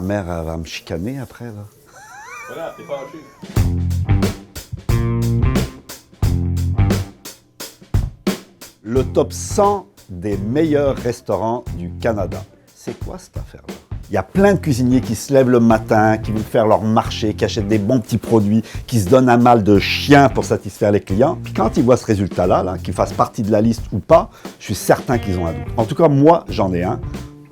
Ma mère, elle va me chicaner après, là. Voilà, t'es fâché. Le top 100 des meilleurs restaurants du Canada. C'est quoi cette affaire-là? Il y a plein de cuisiniers qui se lèvent le matin, qui vont faire leur marché, qui achètent des bons petits produits, qui se donnent un mal de chien pour satisfaire les clients. Puis quand ils voient ce résultat-là, qu'il fasse partie de la liste ou pas, je suis certain qu'ils ont un doute. En tout cas, moi, j'en ai un.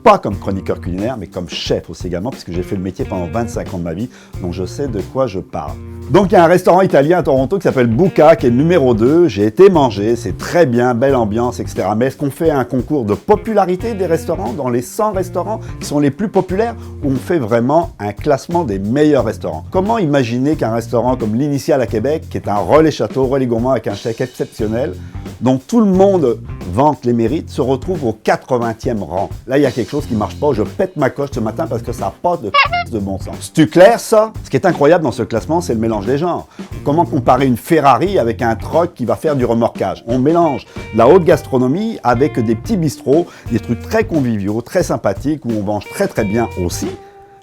Pas comme chroniqueur culinaire, mais comme chef aussi également, puisque j'ai fait le métier pendant 25 ans de ma vie, donc je sais de quoi je parle. Donc il y a un restaurant italien à Toronto qui s'appelle Buca, qui est le numéro 2. J'ai été manger, c'est très bien, belle ambiance, etc. Mais est-ce qu'on fait un concours de popularité des restaurants, dans les 100 restaurants qui sont les plus populaires, ou on fait vraiment un classement des meilleurs restaurants? Comment imaginer qu'un restaurant comme l'Initial à Québec, qui est un relais château, relais gourmand avec un chef exceptionnel, dont tout le monde vante les mérites, se retrouve au 80e rang? Là, il y a quelque chose qui marche pas. Je pète ma coche ce matin parce que ça n'a pas de bon sens. C'est clair, ça? Ce qui est incroyable dans ce classement, c'est le mélange des genres. Comment comparer une Ferrari avec un truck qui va faire du remorquage? On mélange la haute gastronomie avec des petits bistrots, des trucs très conviviaux, très sympathiques, où on mange très très bien aussi,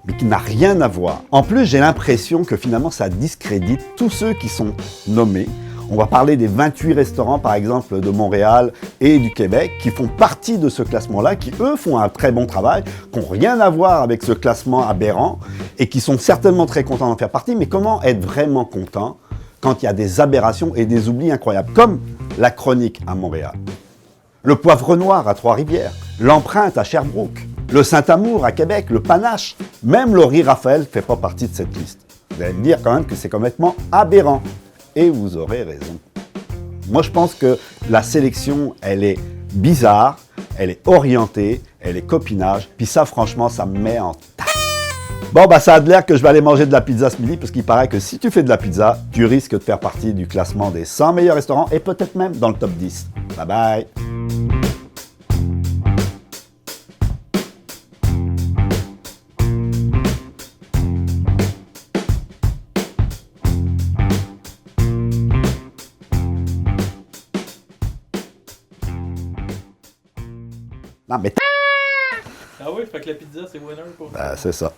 mais qui n'a rien à voir. En plus, j'ai l'impression que finalement, ça discrédite tous ceux qui sont nommés. On va parler des 28 restaurants, par exemple, de Montréal et du Québec, qui font partie de ce classement-là, qui, eux, font un très bon travail, qui n'ont rien à voir avec ce classement aberrant, et qui sont certainement très contents d'en faire partie. Mais comment être vraiment content quand il y a des aberrations et des oublis incroyables, comme la Chronique à Montréal, le Poivre Noir à Trois-Rivières, l'Empreinte à Sherbrooke, le Saint-Amour à Québec, le Panache, même Laurie Raphaël ne fait pas partie de cette liste. Vous allez me dire quand même que c'est complètement aberrant. Et vous aurez raison. Moi, je pense que la sélection, elle est bizarre, elle est orientée, elle est copinage. Puis ça, franchement, ça me met en taille. Bon, bah ça a de l'air que je vais aller manger de la pizza ce midi, parce qu'il paraît que si tu fais de la pizza, tu risques de faire partie du classement des 100 meilleurs restaurants et peut-être même dans le top 10. Bye bye. Non, mais Ah oui, fait que la pizza, c'est winner pour c'est ça.